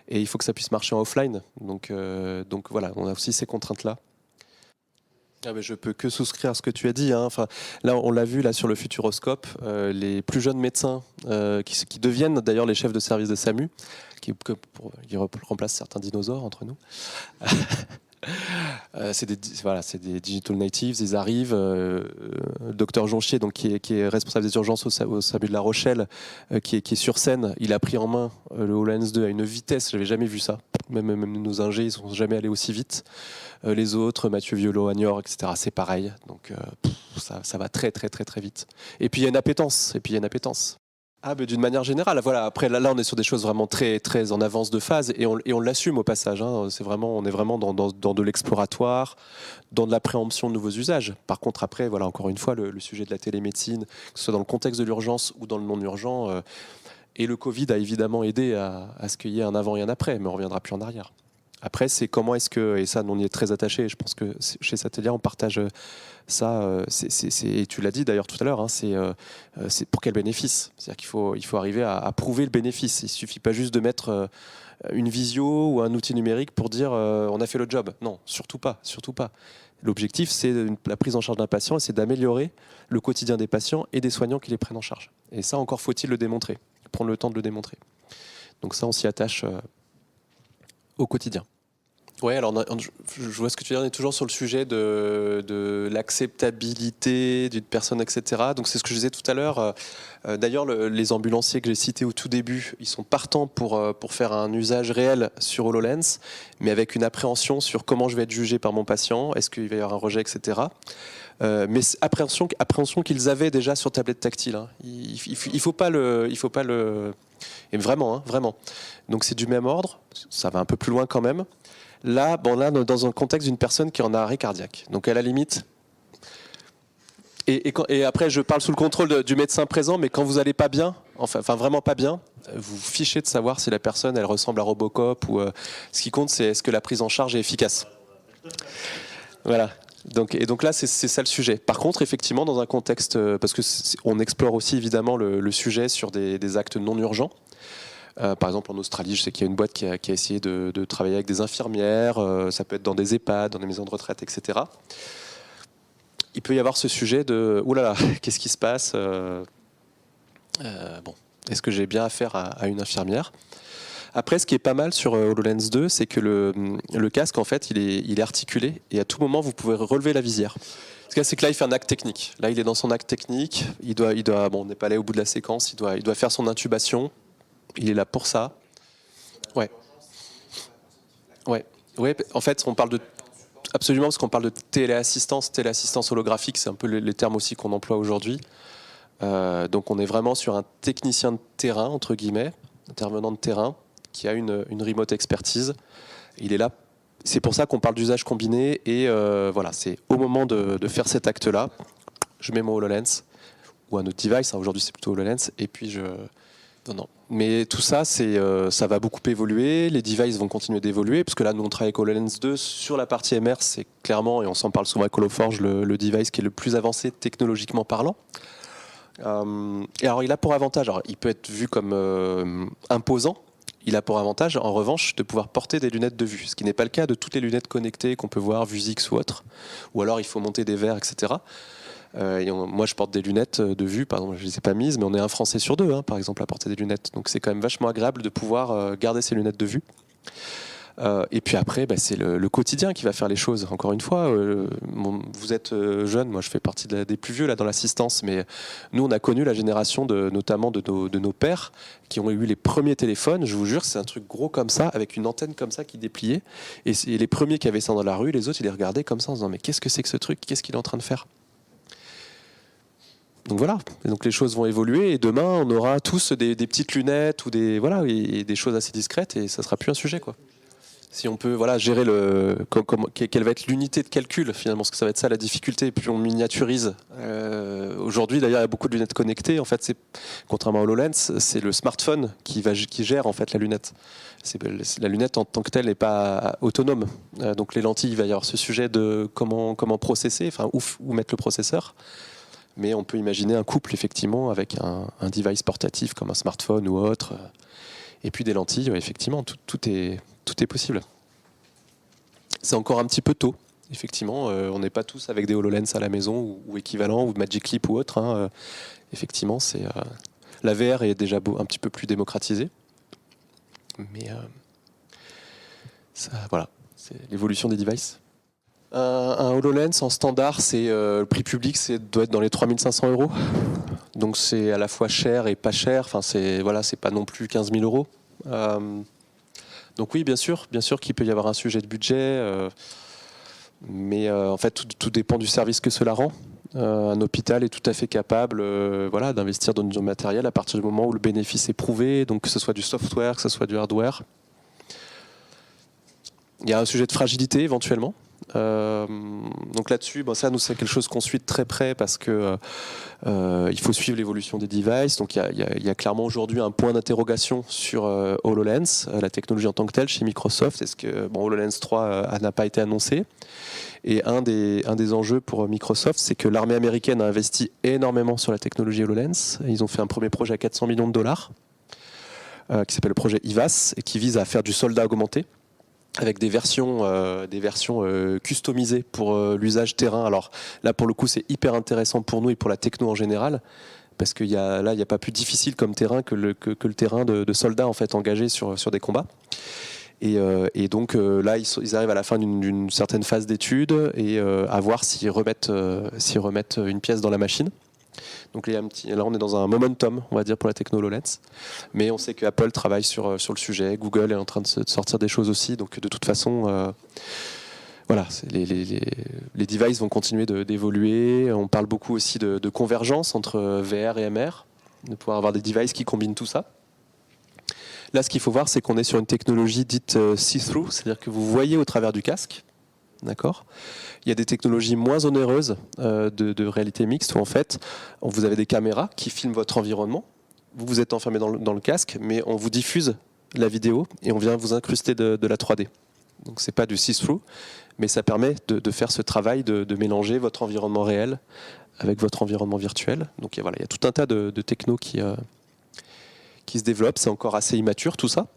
Et il faut que ça puisse marcher en offline. Donc voilà, on a aussi ces contraintes-là. Ah ben je peux que souscrire à ce que tu as dit, hein. Enfin, là, on l'a vu là, sur le Futuroscope, les plus jeunes médecins qui deviennent d'ailleurs les chefs de service de SAMU, qui remplacent certains dinosaures entre nous. C'est des digital natives, ils arrivent. Docteur Jonchier, donc, qui est responsable des urgences au SAMU de La Rochelle, qui est sur scène, il a pris en main le HoloLens 2 à une vitesse, je n'avais jamais vu ça. Même nos ingés, ils ne sont jamais allés aussi vite. Les autres, Mathieu Violo, Agnor, etc., c'est pareil. Donc ça va très très très très vite. Et puis il y a une appétence. Ah, ben, d'une manière générale, voilà. Après, là, on est sur des choses vraiment très, très en avance de phase et on l'assume au passage, hein. On est vraiment dans de l'exploratoire, dans de la préemption de nouveaux usages. Par contre, après, voilà, encore une fois, le sujet de la télémédecine, que ce soit dans le contexte de l'urgence ou dans le non-urgent, et le Covid a évidemment aidé à ce qu'il y ait un avant et un après, mais on ne reviendra plus en arrière. Après, c'est comment est-ce que, et ça, on y est très attaché, je pense que chez Satellia, on partage ça, et tu l'as dit d'ailleurs tout à l'heure, hein, c'est pour quel bénéfice? C'est-à-dire qu'il faut arriver à prouver le bénéfice. Il ne suffit pas juste de mettre une visio ou un outil numérique pour dire on a fait le job. Non, surtout pas, surtout pas. L'objectif, c'est la prise en charge d'un patient et c'est d'améliorer le quotidien des patients et des soignants qui les prennent en charge. Et ça, encore faut-il le démontrer, prendre le temps de le démontrer. Donc ça, on s'y attache au quotidien. Oui, alors je vois ce que tu veux dire, on est toujours sur le sujet de l'acceptabilité d'une personne, etc. Donc c'est ce que je disais tout à l'heure. D'ailleurs, les ambulanciers que j'ai cités au tout début, ils sont partants pour faire un usage réel sur HoloLens, mais avec une appréhension sur comment je vais être jugé par mon patient, est-ce qu'il va y avoir un rejet, etc. Mais appréhension qu'ils avaient déjà sur tablette tactile, hein. Il faut pas le... Et vraiment, hein, vraiment. Donc c'est du même ordre, ça va un peu plus loin quand même. Là, dans un contexte d'une personne qui est en arrêt cardiaque. Donc à la limite, et après je parle sous le contrôle du médecin présent, mais quand vous n'allez pas bien, enfin vraiment pas bien, vous fichez de savoir si la personne elle ressemble à Robocop ou ce qui compte c'est est-ce que la prise en charge est efficace. Voilà. Donc là c'est ça le sujet. Par contre effectivement dans un contexte, parce que on explore aussi évidemment le sujet sur des actes non urgents. Par exemple, en Australie, je sais qu'il y a une boîte qui a essayé de travailler avec des infirmières. Ça peut être dans des EHPAD, dans des maisons de retraite, etc. Il peut y avoir ce sujet de « Ouh là là, qu'est-ce qui se passe bon, est-ce que j'ai bien affaire à une infirmière ?» Après, ce qui est pas mal sur HoloLens 2, c'est que le casque, en fait, il est articulé et à tout moment, vous pouvez relever la visière. Ce qu'il y a, c'est que là, il fait un acte technique. Là, il est dans son acte technique. Bon, on n'est pas allé au bout de la séquence. Il doit faire son intubation. Il est là pour ça. Ouais. Ouais. Ouais. En fait, on parle absolument parce qu'on parle de téléassistance holographique, c'est un peu les termes aussi qu'on emploie aujourd'hui. Donc, on est vraiment sur un technicien de terrain entre guillemets, intervenant de terrain, qui a une remote expertise. Il est là. C'est pour ça qu'on parle d'usage combiné. Et voilà, c'est au moment de faire cet acte-là, je mets mon HoloLens ou un autre device. Hein, aujourd'hui, c'est plutôt HoloLens. Et puis non. Mais tout ça, ça va beaucoup évoluer. Les devices vont continuer d'évoluer, parce que là, nous, on travaille avec HoloLens 2 sur la partie MR. C'est clairement, et on s'en parle souvent avec HoloForge, le device qui est le plus avancé technologiquement parlant. Et alors, il a pour avantage, alors, il peut être vu comme imposant. Il a pour avantage, en revanche, de pouvoir porter des lunettes de vue, ce qui n'est pas le cas de toutes les lunettes connectées qu'on peut voir, Vuzix ou autre. Ou alors, il faut monter des verres, etc. Moi, je porte des lunettes de vue, par exemple, je ne les ai pas mises, mais on est un Français sur deux, hein, par exemple, à porter des lunettes. Donc c'est quand même vachement agréable de pouvoir garder ses lunettes de vue. Et puis après, c'est le quotidien qui va faire les choses. Encore une fois, vous êtes jeune, moi je fais partie des plus vieux là dans l'assistance, mais nous on a connu la génération notamment de nos pères qui ont eu les premiers téléphones. Je vous jure, c'est un truc gros comme ça, avec une antenne comme ça qui dépliait. Et les premiers qui avaient ça dans la rue, les autres ils les regardaient comme ça en se disant mais qu'est-ce que c'est que ce truc? Qu'est-ce qu'il est en train de faire? Donc voilà, et donc les choses vont évoluer et demain on aura tous des petites lunettes ou et des choses assez discrètes et ça sera plus un sujet quoi. Si on peut gérer quelle va être l'unité de calcul finalement, parce que ça va être ça la difficulté, et puis on miniaturise. Aujourd'hui d'ailleurs il y a beaucoup de lunettes connectées, en fait contrairement à HoloLens, c'est le smartphone qui gère en fait la lunette. La lunette en tant que telle n'est pas autonome, donc les lentilles, il va y avoir ce sujet de comment processer, enfin où mettre le processeur. Mais on peut imaginer un couple effectivement avec un device portatif comme un smartphone ou autre, et puis des lentilles, effectivement tout est possible. C'est encore un petit peu tôt, effectivement. On n'est pas tous avec des HoloLens à la maison ou équivalent, ou Magic Leap ou autre. Hein. Effectivement, la VR est déjà un petit peu plus démocratisée. Mais voilà, c'est l'évolution des devices. Un HoloLens en standard, le prix public doit être dans les 3500 €. Donc c'est à la fois cher et pas cher. Enfin, c'est pas non plus 15 000 €. Donc oui, bien sûr qu'il peut y avoir un sujet de budget, mais en fait tout dépend du service que cela rend. Un hôpital est tout à fait capable d'investir dans du matériel à partir du moment où le bénéfice est prouvé, donc que ce soit du software, que ce soit du hardware. Il y a un sujet de fragilité éventuellement. Donc là-dessus, ça nous c'est quelque chose qu'on suit de très près parce que il faut suivre l'évolution des devices. Donc il y a clairement aujourd'hui un point d'interrogation sur HoloLens, la technologie en tant que telle chez Microsoft. Est-ce que HoloLens 3 n'a pas été annoncé? Et un des enjeux pour Microsoft, c'est que l'armée américaine a investi énormément sur la technologie HoloLens. Ils ont fait un premier projet à 400 millions de dollars qui s'appelle le projet IVAS et qui vise à faire du soldat augmenté, avec des versions customisées pour l'usage terrain. Alors là, pour le coup, c'est hyper intéressant pour nous et pour la techno en général, parce qu'il y a pas plus difficile comme terrain que le terrain de soldats en fait engagés sur des combats. Et donc là, ils arrivent à la fin d'une certaine phase d'étude et à voir s'ils remettent une pièce dans la machine. Donc là, on est dans un momentum, on va dire, pour la techno HoloLens. Mais on sait que Apple travaille sur le sujet. Google est en train de sortir des choses aussi. Donc de toute façon, les devices vont continuer d'évoluer. On parle beaucoup aussi de convergence entre VR et MR, de pouvoir avoir des devices qui combinent tout ça. Là, ce qu'il faut voir, c'est qu'on est sur une technologie dite see-through, c'est-à-dire que vous voyez au travers du casque. D'accord. Il y a des technologies moins onéreuses de réalité mixte où en fait vous avez des caméras qui filment votre environnement. Vous êtes enfermé dans le casque, mais on vous diffuse la vidéo et on vient vous incruster de la 3D. Donc c'est pas du see-through, mais ça permet de faire ce travail de mélanger votre environnement réel avec votre environnement virtuel. Donc il y a tout un tas de technos qui se développent. C'est encore assez immature tout ça.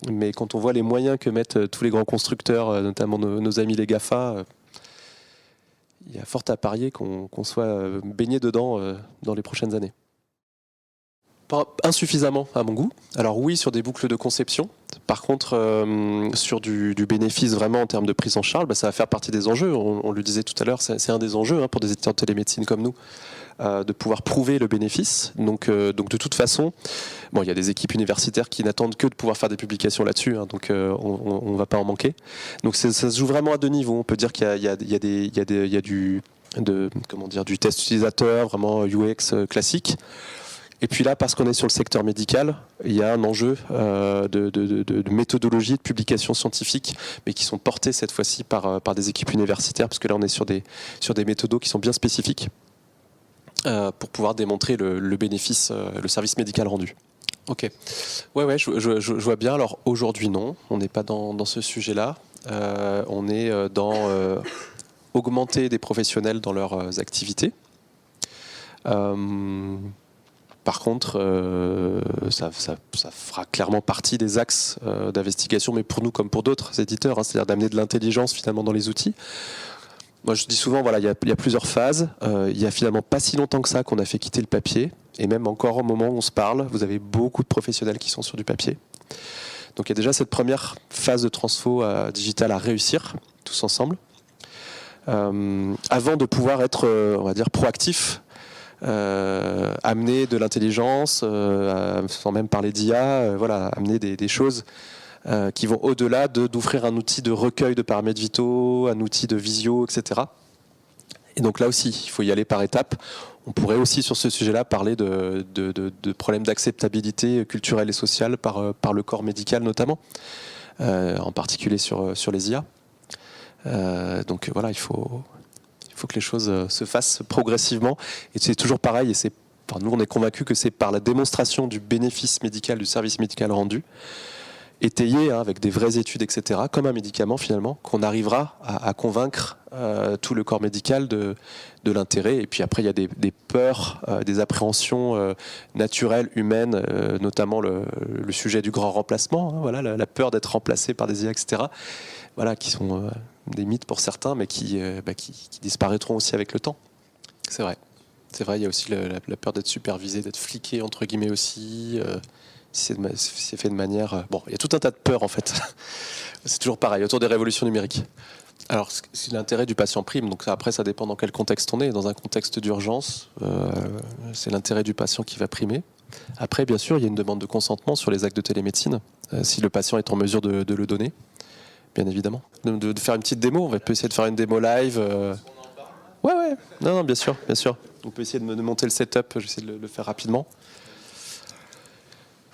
Mais quand on voit les moyens que mettent tous les grands constructeurs, notamment nos amis les GAFA, il y a fort à parier qu'on soit baigné dedans dans les prochaines années. Pas insuffisamment à mon goût. Alors oui, sur des boucles de conception. Par contre, sur du bénéfice vraiment en termes de prise en charge, ça va faire partie des enjeux. On le disait tout à l'heure, c'est un des enjeux pour des étudiants de télémédecine comme nous, de pouvoir prouver le bénéfice. Donc de toute façon, il y a des équipes universitaires qui n'attendent que de pouvoir faire des publications là-dessus, donc on ne va pas en manquer. Donc ça se joue vraiment à deux niveaux. On peut dire qu'il y a du test utilisateur, vraiment UX classique. Et puis là, parce qu'on est sur le secteur médical, il y a un enjeu de méthodologie, de publication scientifique, mais qui sont portés cette fois-ci par des équipes universitaires, parce que là, on est sur des méthodos qui sont bien spécifiques pour pouvoir démontrer le bénéfice, le service médical rendu. Ok. Ouais, je vois bien. Alors aujourd'hui, non, on n'est pas dans ce sujet-là. On est dans augmenter des professionnels dans leurs activités. Par contre, ça fera clairement partie des axes d'investigation, mais pour nous comme pour d'autres éditeurs, c'est-à-dire d'amener de l'intelligence finalement dans les outils. Moi, je dis souvent, voilà, il y a plusieurs phases. Il y a finalement pas si longtemps que ça qu'on a fait quitter le papier. Et même encore au moment où on se parle, vous avez beaucoup de professionnels qui sont sur du papier. Donc il y a déjà cette première phase de transfo digital à réussir, tous ensemble. Avant de pouvoir être, on va dire, proactif, amener de l'intelligence, sans même parler d'IA, voilà, amener des choses qui vont au-delà d'offrir un outil de recueil de paramètres vitaux, un outil de visio, etc. Et donc là aussi, il faut y aller par étapes. On pourrait aussi sur ce sujet-là parler de problèmes d'acceptabilité culturelle et sociale par le corps médical notamment, en particulier sur les IA. Donc voilà, il faut que les choses se fassent progressivement. Et c'est toujours pareil, nous on est convaincus que c'est par la démonstration du bénéfice médical, du service médical rendu, étayé avec des vraies études, etc., comme un médicament finalement, qu'on arrivera à convaincre tout le corps médical de l'intérêt. Et puis après, il y a des peurs, des appréhensions naturelles, humaines, notamment le sujet du grand remplacement, voilà, la peur d'être remplacé par des IA, etc., voilà, qui sont des mythes pour certains, mais qui disparaîtront aussi avec le temps. C'est vrai. C'est vrai, il y a aussi la peur d'être supervisé, d'être fliqué, entre guillemets aussi. Si c'est fait de manière... Bon, il y a tout un tas de peurs en fait. C'est toujours pareil, autour des révolutions numériques. Alors, c'est l'intérêt du patient prime, donc après ça dépend dans quel contexte on est. Dans un contexte d'urgence, c'est l'intérêt du patient qui va primer. Après, bien sûr, il y a une demande de consentement sur les actes de télémédecine, si le patient est en mesure de le donner, bien évidemment. De faire une petite démo, on va essayer de faire une démo live. Ouais, non, bien sûr. On peut essayer de monter le setup, j'essaie de le faire rapidement.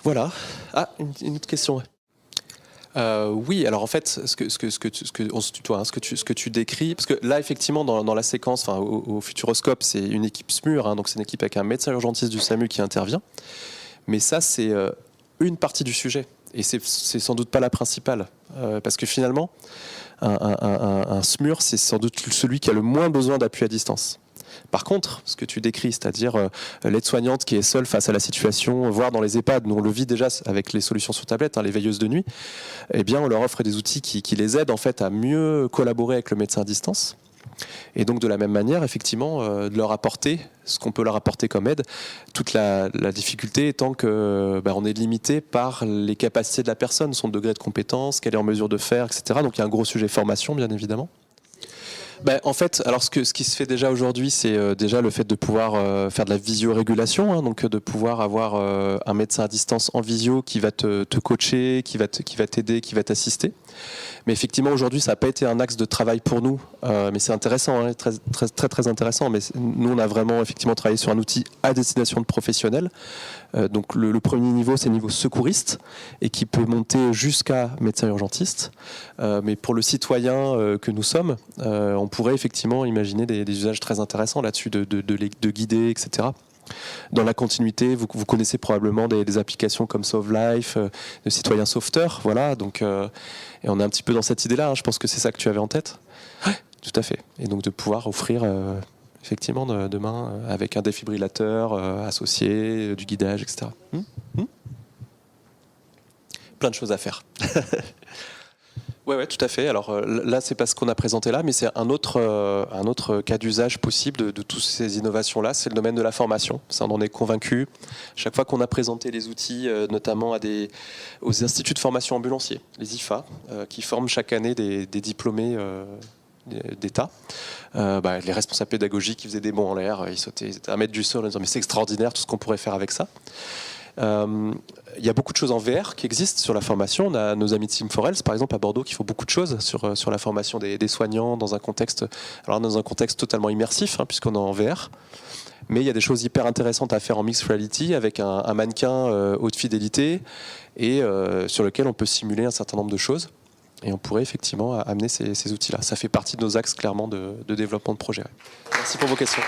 Voilà. Ah, une autre question. Oui, alors en fait, ce que tu décris, parce que là, effectivement, dans la séquence, au Futuroscope, c'est une équipe SMUR, donc c'est une équipe avec un médecin urgentiste du SAMU qui intervient. Mais ça, c'est une partie du sujet, et c'est sans doute pas la principale, parce que finalement, un SMUR, c'est sans doute celui qui a le moins besoin d'appui à distance. Par contre, ce que tu décris, c'est-à-dire l'aide-soignante qui est seule face à la situation, voire dans les EHPAD, nous on le vit déjà avec les solutions sur tablette, les veilleuses de nuit, eh bien on leur offre des outils qui les aident en fait à mieux collaborer avec le médecin à distance. Et donc de la même manière, effectivement, de leur apporter ce qu'on peut leur apporter comme aide, toute la difficulté étant que on est limité par les capacités de la personne, son degré de compétence, qu'elle est en mesure de faire, etc. Donc il y a un gros sujet formation, bien évidemment. En fait, alors ce qui se fait déjà aujourd'hui, c'est déjà le fait de pouvoir faire de la visorégulation, donc de pouvoir avoir un médecin à distance en visio qui va te coacher, qui va t'aider, qui va t'assister. Mais effectivement, aujourd'hui, ça n'a pas été un axe de travail pour nous, mais c'est intéressant, très, très, très, très intéressant. Mais nous, on a vraiment effectivement travaillé sur un outil à destination de professionnels. Donc le premier niveau, c'est le niveau secouriste et qui peut monter jusqu'à médecin urgentiste. Mais pour le citoyen que nous sommes, on pourrait effectivement imaginer des usages très intéressants là-dessus, de guider, etc. Dans la continuité, vous connaissez probablement des applications comme Sauve Life, de citoyens sauveteurs, voilà. Donc, et on est un petit peu dans cette idée-là. Je pense que c'est ça que tu avais en tête. Ouais, tout à fait. Et donc de pouvoir offrir effectivement demain avec un défibrillateur associé, du guidage, etc. Plein de choses à faire. Ouais, tout à fait. Alors là, c'est pas ce qu'on a présenté là, mais c'est un autre cas d'usage possible de toutes ces innovations-là, c'est le domaine de la formation. Ça, on en est convaincu. Chaque fois qu'on a présenté les outils, notamment aux instituts de formation ambulanciers, les IFA, qui forment chaque année des diplômés d'État, les responsables pédagogiques qui faisaient des bonds en l'air, ils sautaient, ils étaient à mettre du sol en disant mais c'est extraordinaire tout ce qu'on pourrait faire avec ça. Il y a beaucoup de choses en VR qui existent sur la formation. On a nos amis de Team Forels, par exemple, à Bordeaux, qui font beaucoup de choses sur la formation des soignants dans un contexte totalement immersif, puisqu'on est en VR. Mais il y a des choses hyper intéressantes à faire en mixed reality avec un mannequin haute fidélité et sur lequel on peut simuler un certain nombre de choses. Et on pourrait effectivement amener ces outils-là. Ça fait partie de nos axes clairement de développement de projet. Ouais. Merci pour vos questions.